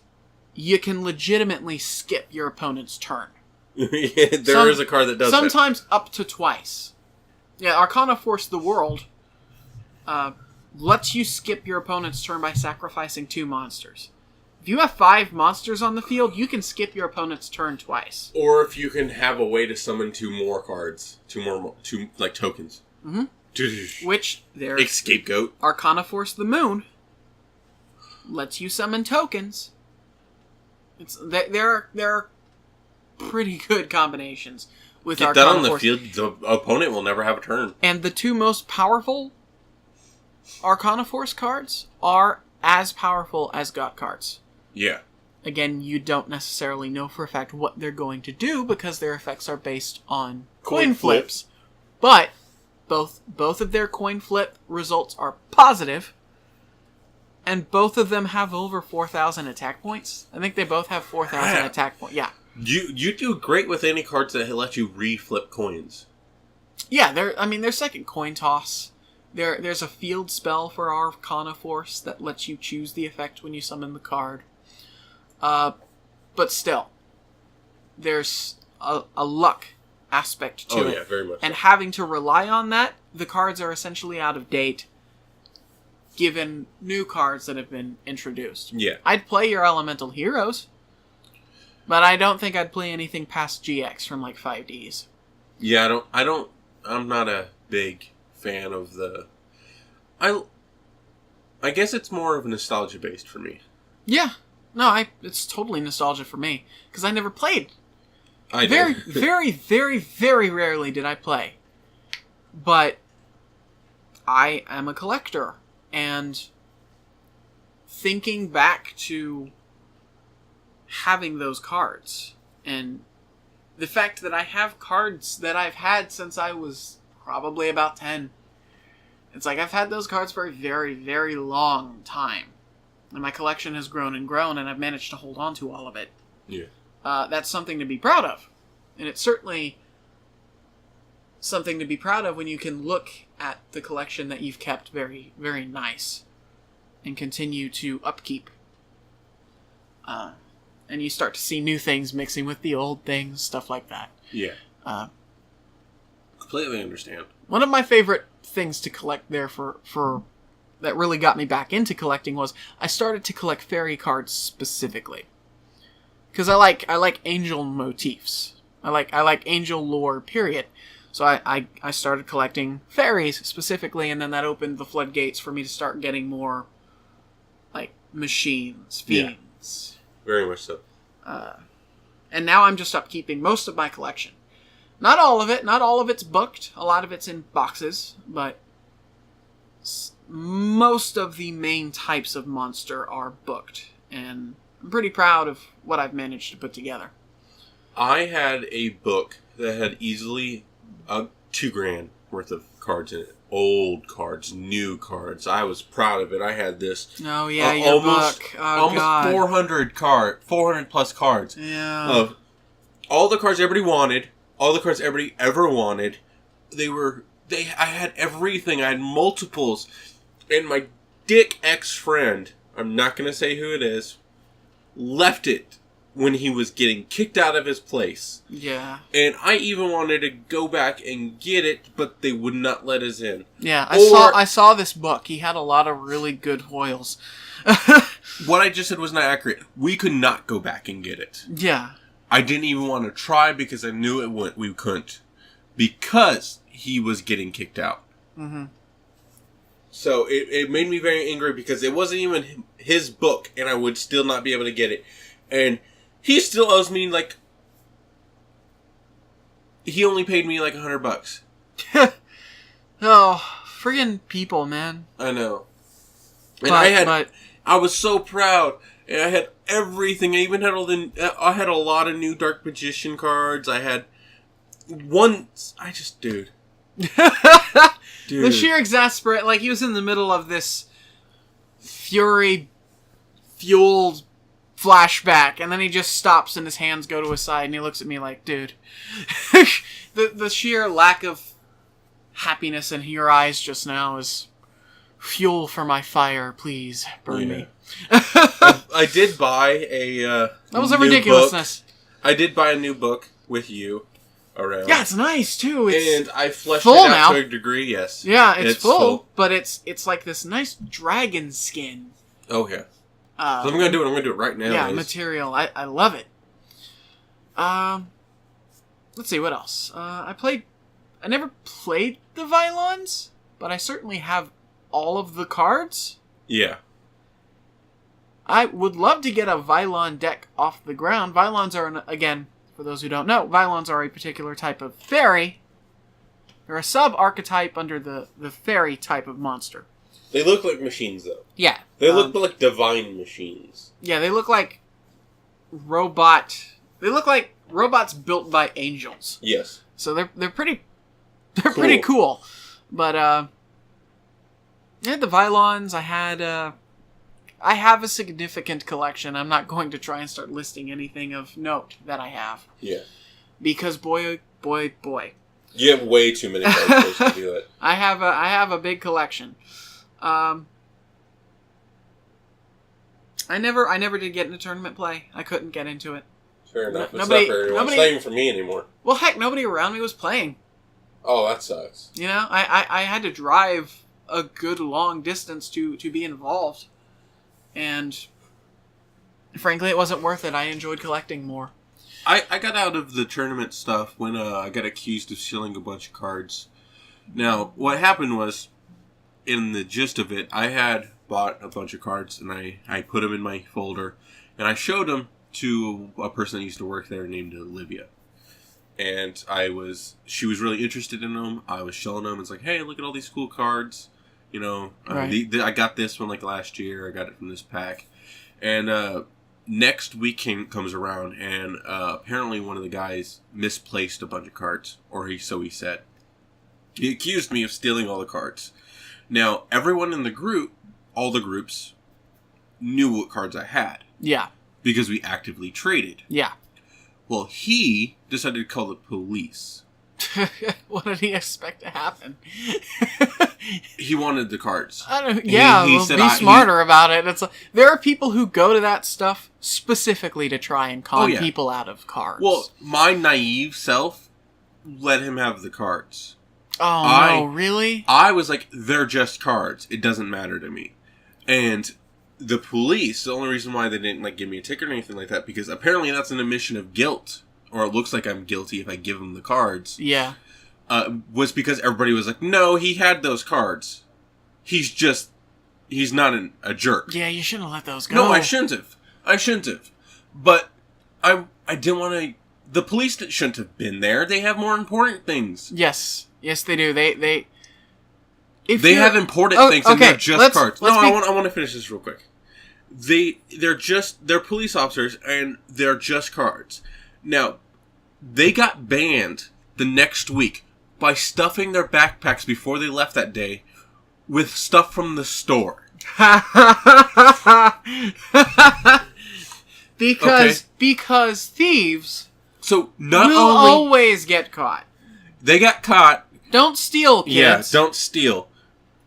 you can legitimately skip your opponent's turn. There is a card that does sometimes that. Up to twice. Yeah, Arcana Force the World lets you skip your opponent's turn by sacrificing 2 monsters. If you have 5 monsters on the field, you can skip your opponent's turn twice. Or if you can have a way to summon 2 more cards, 2 like tokens. Mm-hmm. Which there's Scapegoat. Arcana Force the Moon lets you summon tokens. There are pretty good combinations with Get Arcana that on the Force. field, the opponent will never have a turn. And the 2 most powerful Arcana Force cards are as powerful as GOT cards. Yeah. Again, you don't necessarily know for a fact what they're going to do because their effects are based on coin flips. But both of their coin flip results are positive, and both of them have over 4,000 attack points. I think they both have 4,000 attack points. Yeah. You do great with any cards that let you re-flip coins. Yeah, their second coin toss. There's a field spell for Arcana Force that lets you choose the effect when you summon the card. But still, there's a luck aspect to it. Oh yeah, very much. And having to rely on that, the cards are essentially out of date, given new cards that have been introduced. Yeah. I'd play your Elemental Heroes, but I don't think I'd play anything past GX from like 5Ds. Yeah, I'm not a big fan of the... I guess it's more of nostalgia based for me. Yeah. No, it's totally nostalgia for me, because I never played. I very, do. very, very, very rarely did I play. But I am a collector, and thinking back to having those cards, and the fact that I have cards that I've had since I was probably about 10. It's like I've had those cards for a very, very long time. And my collection has grown and grown, and I've managed to hold on to all of it. Yeah. That's something to be proud of. And it's certainly something to be proud of when you can look at the collection that you've kept very, very nice and continue to upkeep. And you start to see new things mixing with the old things, stuff like that. Yeah. Completely understand. One of my favorite things to collect there for that really got me back into collecting was I started to collect fairy cards specifically. Because I like angel motifs. I like angel lore, period. So I started collecting fairies specifically, and then that opened the floodgates for me to start getting more like machines, fiends. Yeah. Very much so. And now I'm just upkeeping most of my collection. Not all of it. Not all of it's booked. A lot of it's in boxes, but most of the main types of monster are booked. And I'm pretty proud of what I've managed to put together. I had a book that had easily $2,000 worth of cards in it. Old cards, new cards. I was proud of it. I had this. Oh yeah, your book. Oh, almost God. 400 plus cards. Yeah. Of all the cards everybody wanted, all the cards everybody ever wanted. I had everything. I had multiples, and my dick ex-friend, I'm not gonna say who it is, left it when he was getting kicked out of his place. Yeah. And I even wanted to go back and get it, but they would not let us in. Yeah, I saw this book. He had a lot of really good hoils. What I just said was not accurate. We could not go back and get it. Yeah. I didn't even want to try because I knew we couldn't. Because he was getting kicked out. Mm-hmm. So it made me very angry because it wasn't even his book, and I would still not be able to get it. And he still owes me, like... He only paid me, like, $100. Oh, friggin' people, man. I know. And but I was so proud. And I had everything. I even had I had a lot of new Dark Magician cards. I had one... Dude. The sheer exasperate... Like, he was in the middle of this fury-fueled flashback, and then he just stops and his hands go to his side, and he looks at me like, dude. the sheer lack of happiness in your eyes just now is fuel for my fire. Please burn me. I did buy a that was a ridiculousness. Book. I did buy a new book with you around. Yeah, it's nice too. And I fleshed it out to a degree. Yes. Yeah, it's full, but it's like this nice dragon skin. Okay. So I'm gonna do it right now. Yeah, material. I love it. Let's see what else. I never played the Vylons, but I certainly have all of the cards. Yeah. I would love to get a Vylon deck off the ground. Vylons are, again, for those who don't know, Vylons are a particular type of fairy. They're a sub-archetype under the fairy type of monster. They look like machines, though. Yeah. They look like divine machines. Yeah, they look like robots built by angels. Yes. So they're pretty pretty cool. But I had the Vylons. I have a significant collection. I'm not going to try and start listing anything of note that I have. Yeah. Because boy. You have way too many cards to do it. I have a big collection. I never did get into tournament play. I couldn't get into it. Fair enough. It's not even for me anymore. Well, heck, nobody around me was playing. Oh, that sucks. You know, I had to drive a good long distance to be involved. And frankly, it wasn't worth it. I enjoyed collecting more. I got out of the tournament stuff when I got accused of stealing a bunch of cards. Now, what happened was, in the gist of it, I had bought a bunch of cards, and I put them in my folder, and I showed them to a person that used to work there named Olivia. And she was really interested in them. I was showing them. It's like, hey, look at all these cool cards. You know, Right. I got this one like last year. I got it from this pack. And next week comes around, and apparently one of the guys misplaced a bunch of cards, or so he said. He accused me of stealing all the cards. Now, everyone in the group, all the groups, knew what cards I had. Yeah. Because we actively traded. Yeah. Well, he decided to call the police. What did he expect to happen? He wanted the cards. I don't. Yeah, he well, said, be smarter about it. It's like, there are people who go to that stuff specifically to try and con people out of cards. Well, my naive self let him have the cards. Oh, no, really? I was like, they're just cards. It doesn't matter to me. And the police, the only reason why they didn't like give me a ticket or anything like that, because apparently that's an admission of guilt, or it looks like I'm guilty if I give them the cards. Yeah. Was because everybody was like, no, he had those cards. He's not a jerk. Yeah, you shouldn't let those go. No, I shouldn't have. But I didn't want to. The police shouldn't have been there. They have more important things. Yes, they do. They have important things, and they're just cards. I want to finish this real quick. They're police officers, and they're just cards. Now, they got banned the next week by stuffing their backpacks before they left that day with stuff from the store. Because thieves will always get caught. They got caught. Don't steal, kids. Yeah, don't steal.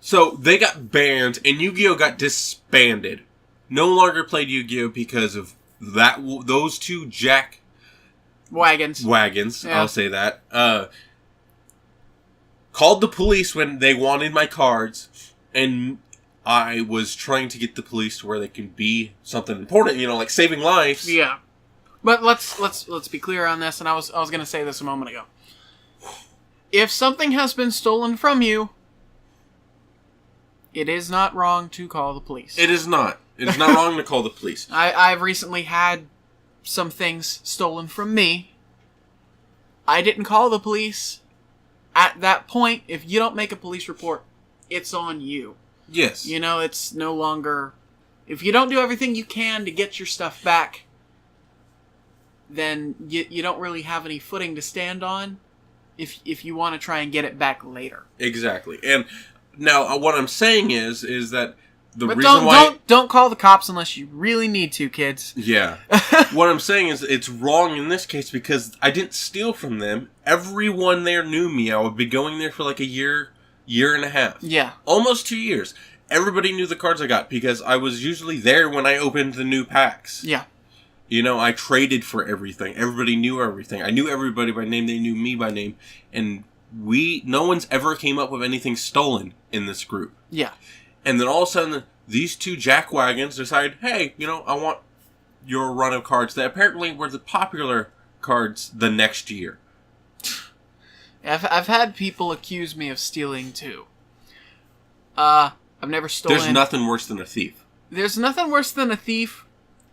So they got banned, and Yu-Gi-Oh got disbanded. No longer played Yu-Gi-Oh because of that. Those two wagons. Yeah. I'll say that. Called the police when they wanted my cards, and I was trying to get the police to where they can be something important, like saving lives. Yeah. But let's be clear on this, and I was going to say this a moment ago. If something has been stolen from you, it is not wrong to call the police. It is not. It is not wrong to call the police. I've recently had some things stolen from me. I didn't call the police. At that point, if you don't make a police report, it's on you. Yes. It's no longer... If you don't do everything you can to get your stuff back, then you don't really have any footing to stand on if you want to try and get it back later. Exactly. And now what I'm saying is that don't call the cops unless you really need to, kids. Yeah. What I'm saying is it's wrong in this case because I didn't steal from them. Everyone there knew me. I would be going there for like a year and a half. Yeah. Almost 2 years. Everybody knew the cards I got because I was usually there when I opened the new packs. Yeah. I traded for everything. Everybody knew everything. I knew everybody by name. They knew me by name. And no one's ever came up with anything stolen in this group. Yeah. And then all of a sudden, these two jackwagons decide, hey, I want your run of cards that apparently were the popular cards the next year. I've had people accuse me of stealing, too. I've never stolen... There's nothing worse than a thief. There's nothing worse than a thief,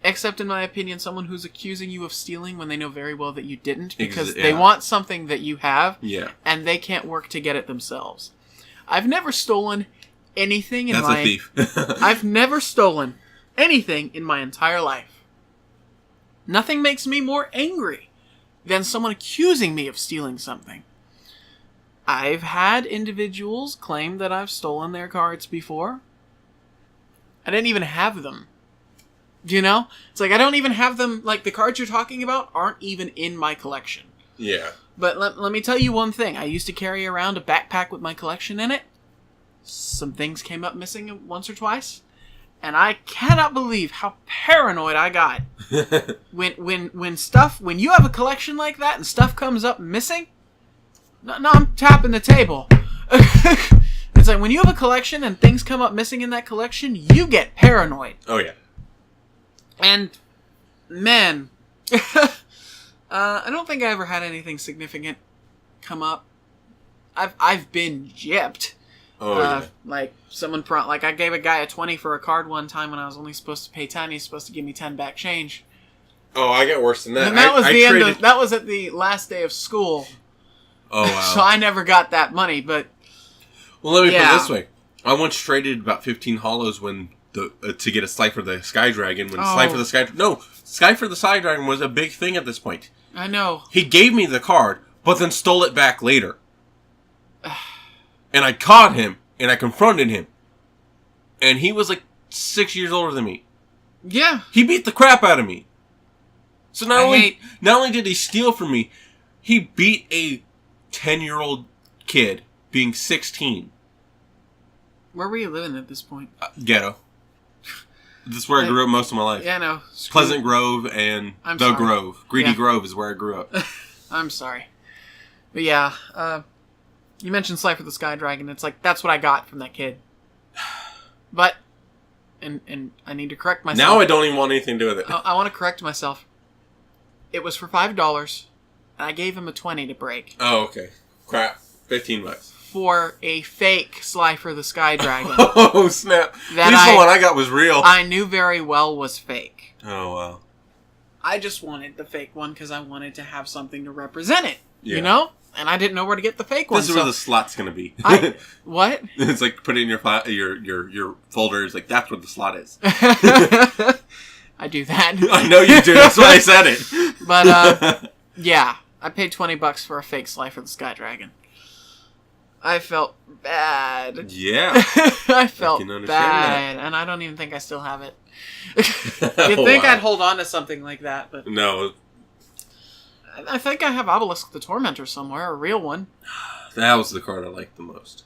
except, in my opinion, someone who's accusing you of stealing when they know very well that you didn't, because they want something that you have, and they can't work to get it themselves. I've never stolen anything in That's a thief. I've never stolen anything in my entire life. Nothing makes me more angry than someone accusing me of stealing something. I've had individuals claim that I've stolen their cards before. I didn't even have them. It's like I don't even have them. Like, the cards you're talking about aren't even in my collection. Yeah. But let me tell you one thing. I used to carry around a backpack with my collection in it. Some things came up missing once or twice. And I cannot believe how paranoid I got. When you have a collection like that and stuff comes up missing, no, I'm tapping the table. It's like when you have a collection and things come up missing in that collection, you get paranoid. Oh, yeah. And, man, I don't think I ever had anything significant come up. I've been gypped. Oh, yeah. Like, I gave a guy a 20 for a card one time when I was only supposed to pay 10. He's supposed to give me 10 back change. Oh, I got worse than that. And that was at the last day of school. Oh, wow. So I never got that money, but... Well, let me put it this way. I once traded about 15 hollows when to get a Slifer the Sky Dragon. When Slifer the Sky Dragon was a big thing at this point. I know. He gave me the card, but then stole it back later. And I caught him, and I confronted him. And he was like 6 years older than me. Yeah. He beat the crap out of me. So not only did he steal from me, he beat a 10-year-old kid being 16. Where were you living at this point? Ghetto. This is where I grew up most of my life. Yeah, no. Pleasant Grove and Grove. Greedy Grove is where I grew up. I'm sorry. But yeah, you mentioned Slifer the Sky Dragon. It's like, that's what I got from that kid. But, and I need to correct myself. Now I don't even want anything to do with it. I want to correct myself. It was for $5, and I gave him a $20 to break. Oh, okay. Crap. $15. For a fake Slifer the Sky Dragon. Oh, snap. At least the one I got was real. I knew very well was fake. Oh, wow. I just wanted the fake one because I wanted to have something to represent it. Yeah. You know? And I didn't know where to get the fake one. This is where the slot's going to be. What? It's like put it in your folder. It's like, that's where the slot is. I do that. I know you do. That's why I said it. But, yeah. I paid $20 for a fake Slifer the Sky Dragon. I felt bad. Yeah. I felt bad. That. And I don't even think I still have it. You'd think I'd hold on to something like that, but... No. I think I have Obelisk the Tormentor somewhere, a real one. That was the card I liked the most.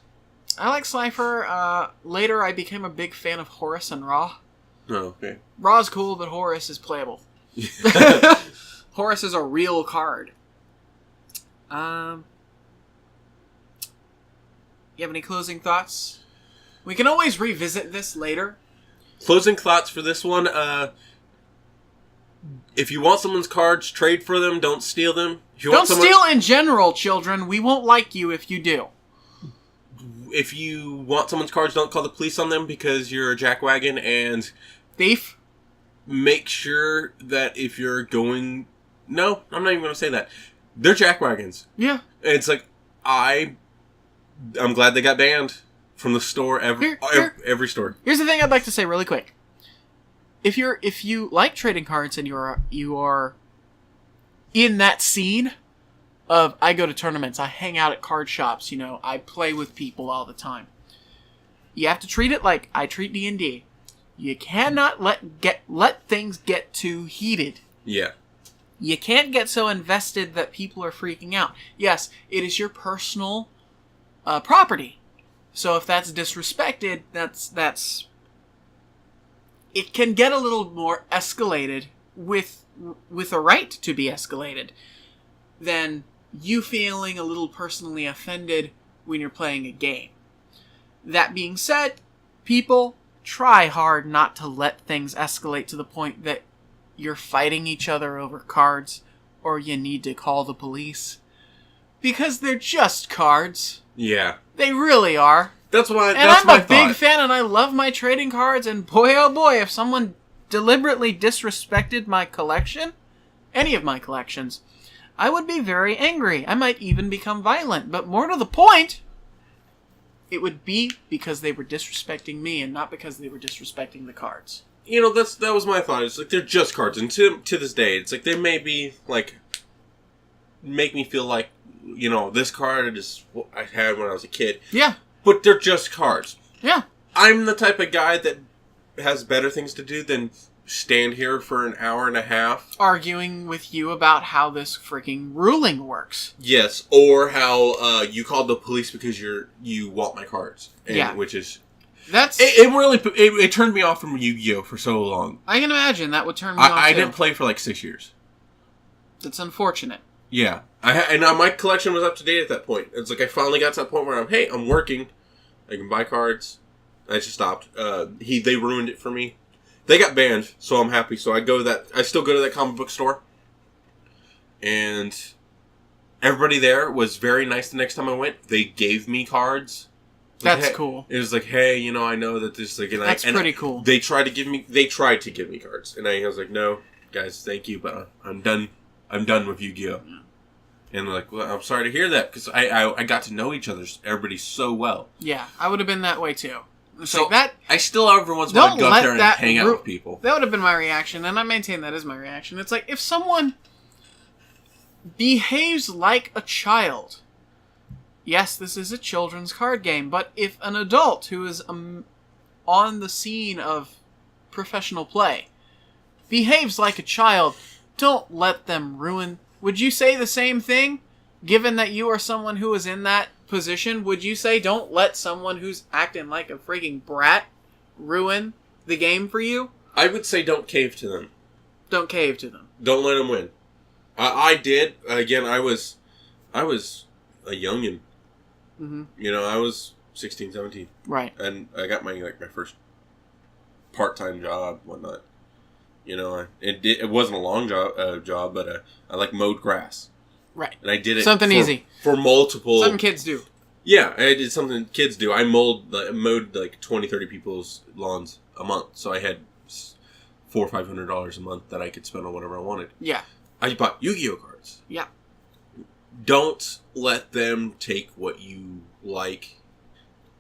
I like Slifer. Later, I became a big fan of Horus and Ra. Oh, okay. Ra's cool, but Horus is playable. Horus is a real card. You have any closing thoughts? We can always revisit this later. Closing thoughts for this one. If you want someone's cards, trade for them. Don't steal them. Don't steal in general, children. We won't like you if you do. If you want someone's cards, don't call the police on them because you're a jackwagon. And thief. Make sure that if you're going... No, I'm not even going to say that. They're jackwagons. Yeah. It's like, I'm glad they got banned from the store, every store. Here's the thing I'd like to say really quick. If you like trading cards and you are in that scene of, I go to tournaments, I hang out at card shops, I play with people all the time. You have to treat it like I treat D&D. You cannot let things get too heated. Yeah. You can't get so invested that people are freaking out. Yes, it is your personal property. So if that's disrespected, that's it can get a little more escalated with a right to be escalated than you feeling a little personally offended when you're playing a game. That being said, people try hard not to let things escalate to the point that you're fighting each other over cards or you need to call the police. Because they're just cards. Yeah. They really are. That's why. And I'm a big fan, and I love my trading cards. And boy, oh boy, if someone deliberately disrespected my collection, any of my collections, I would be very angry. I might even become violent. But more to the point, it would be because they were disrespecting me, and not because they were disrespecting the cards. That was my thought. It's like they're just cards, and to this day, it's like they may be like make me feel like this card is what I had when I was a kid. Yeah. But they're just cards. Yeah. I'm the type of guy that has better things to do than stand here for an hour and a half. Arguing with you about how this freaking ruling works. Yes, or how you called the police because you want my cards. Yeah. Which is... It really... It turned me off from Yu-Gi-Oh! For so long. I can imagine that would turn me off, I too. didn't play for like 6 years. That's unfortunate. Yeah. And my collection was up to date at that point. It's like I finally got to that point where I'm working. I can buy cards. I just stopped. They ruined it for me. They got banned, so I'm happy. So I still go to that comic book store. And everybody there was very nice the next time I went. They gave me cards. That's cool. It was like, hey, I know that this That's pretty cool. They tried to give me cards. And I was like, no, guys, thank you, but I'm done. I'm done with Yu-Gi-Oh! And they're like, well, I'm sorry to hear that, because I got to know everybody so well. Yeah, I would have been that way too. It's so like that. I still every once in a while go up there and hang out with people. That would have been my reaction, and I maintain that is my reaction. It's like, if someone behaves like a child, yes, this is a children's card game, but if an adult who is on the scene of professional play behaves like a child, don't let them ruin. Would you say the same thing? Given that you are someone who is in that position, would you say don't let someone who's acting like a freaking brat ruin the game for you? I would say don't cave to them. Don't cave to them. Don't let them win. I did. Again, I was a youngin'. Mm-hmm. You know, I was 16, 17. Right. And I got my first part-time job, whatnot. You know, it wasn't a long job, but I mowed grass. Right. And I did it something easy for multiple. Something kids do. Yeah, I did something kids do. I mowed like 20, 30 people's lawns a month, so I had $400 or $500 a month that I could spend on whatever I wanted. Yeah. I bought Yu-Gi-Oh cards. Yeah. Don't let them take what you like.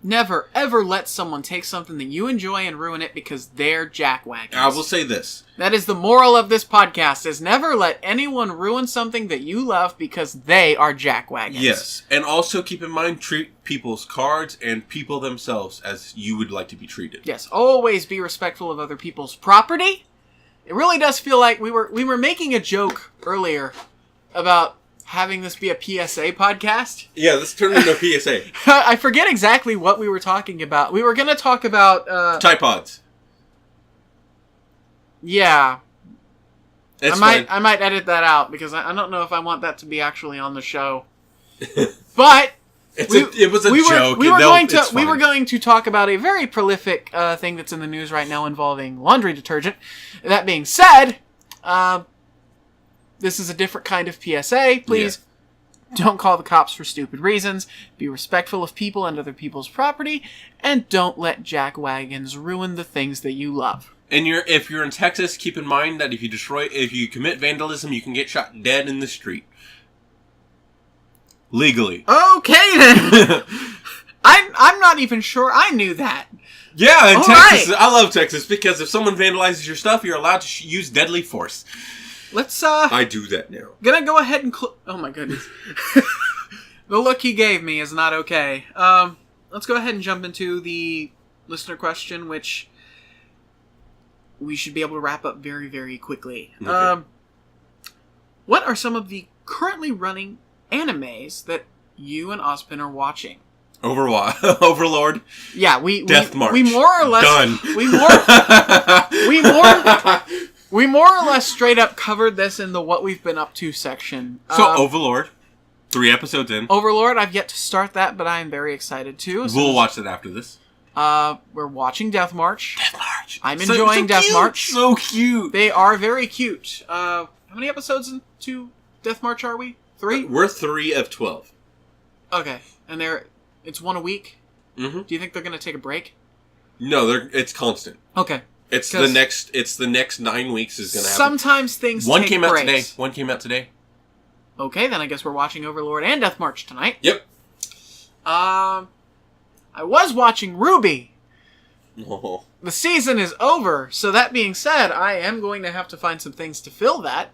Never, ever let someone take something that you enjoy and ruin it because they're jackwagons. I will say this. That is the moral of this podcast, is never let anyone ruin something that you love because they are jackwagons. Yes. And also keep in mind, treat people's cards and people themselves as you would like to be treated. Yes. Always be respectful of other people's property. It really does feel like we were making a joke earlier about having this be a PSA podcast. Yeah, let's turn it into a PSA. I forget exactly what we were talking about. We were going to talk about... tripods. Yeah. It's I might edit that out because I don't know if I want that to be actually on the show. But... it was a joke. We were going to talk about a very prolific thing that's in the news right now involving laundry detergent. That being said... this is a different kind of PSA. Please don't call the cops for stupid reasons. Be respectful of people and other people's property. And don't let jackwagons ruin the things that you love. And if you're in Texas, keep in mind that if you commit vandalism, you can get shot dead in the street. Legally. Okay then. I'm not even sure I knew that. Yeah, in All Texas. right. I love Texas because if someone vandalizes your stuff, you're allowed to use deadly force. Let's, I do that now. Gonna go ahead and oh my goodness. The look he gave me is not okay. Let's go ahead and jump into the listener question, which we should be able to wrap up very, very quickly. Okay. What are some of the currently running animes that you and Ozpin are watching? Overlord. Yeah, Death March. We more or less... Done. We more or less straight up covered this in the What We've Been Up To section. So, Overlord. 3 episodes in. Overlord, I've yet to start that, but I am very excited too. We'll watch it after this. We're watching Death March. Death March. I'm enjoying Death cute. March. So cute. They are very cute. How many episodes into Death March are we? 3? We're 3 of 12. Okay. And it's one a week? Mm-hmm. Do you think they're going to take a break? No, it's constant. Okay. It's the next 9 weeks is going to happen. Sometimes things One take came out breaks. today. One came out today. Okay, then I guess we're watching Overlord and Death March tonight. Yep. I was watching Ruby. Oh. The season is over, so that being said, I am going to have to find some things to fill that.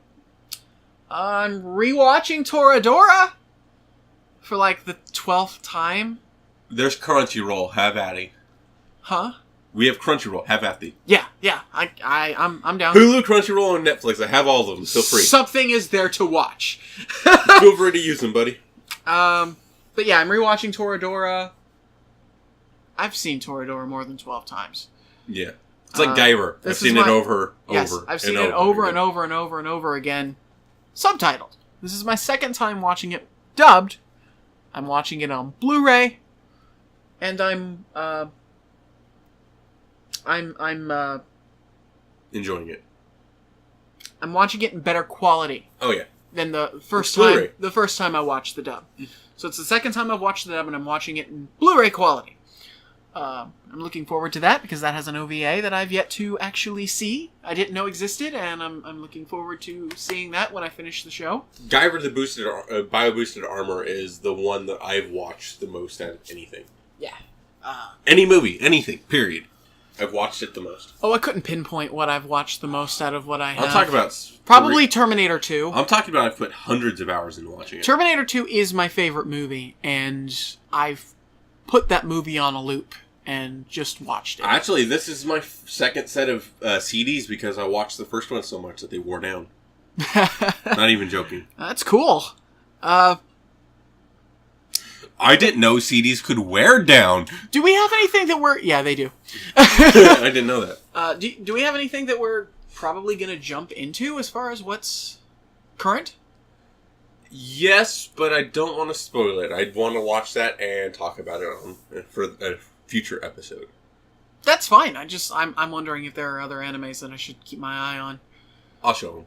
I'm rewatching Toradora for like the 12th time. There's Crunchyroll. Have at it. Huh? We have Crunchyroll. Have at it. Yeah. I'm down. Hulu, Crunchyroll, and Netflix. I have all of them. Feel free. Something is there to watch. Feel free to use them, buddy. But yeah, I'm rewatching Toradora. I've seen Toradora more than 12 times. Yeah. It's like Guyver. I've seen it over. I've seen it over and over and over and over again. Subtitled. This is my second time watching it dubbed. I'm watching it on Blu-ray. And I'm enjoying it. I'm watching it in better quality. Oh yeah. Than the first Blu-ray. time. The first time I watched the dub. So it's the second time I've watched the dub, and I'm watching it in Blu-ray quality. I'm looking forward to that because that has an OVA that I've yet to actually see. I didn't know existed, and I'm looking forward to seeing that when I finish the show. Guyver the Bio-Boosted Armor is the one that I've watched the most out of anything. Yeah. Any movie, anything, period. I've watched it the most. Oh, I couldn't pinpoint what I've watched the most out of what I have. I'm talking about... Probably Terminator 2. I'm talking about I've put hundreds of hours into watching it. Terminator 2 is my favorite movie, and I've put that movie on a loop and just watched it. Actually, this is my second set of CDs because I watched the first one so much that they wore down. Not even joking. That's cool. I didn't know CDs could wear down. Do we have anything that we're... Yeah, they do. I didn't know that. Do we have anything that we're probably going to jump into as far as what's current? Yes, but I don't want to spoil it. I'd want to watch that and talk about it for a future episode. That's fine. I'm wondering if there are other animes that I should keep my eye on. I'll show them.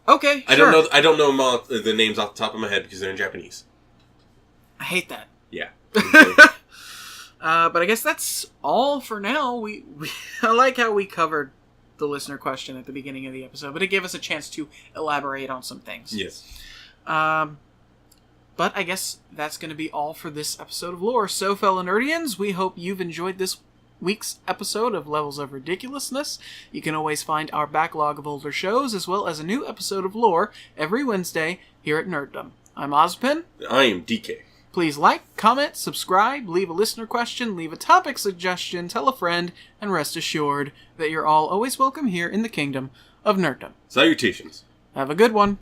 Okay, I sure. don't know the names off the top of my head because they're in Japanese. I hate that. Yeah. But I guess that's all for now. I like how we covered the listener question at the beginning of the episode, but it gave us a chance to elaborate on some things. Yes. But I guess that's going to be all for this episode of Lore. So, fellow Nerdians, we hope you've enjoyed this week's episode of Levels of Ridiculousness. You can always find our backlog of older shows, as well as a new episode of Lore every Wednesday here at Nerddom. I'm Ozpin. I am DK. Please like, comment, subscribe, leave a listener question, leave a topic suggestion, tell a friend, and rest assured that you're all always welcome here in the kingdom of Nerddom. Salutations. Have a good one.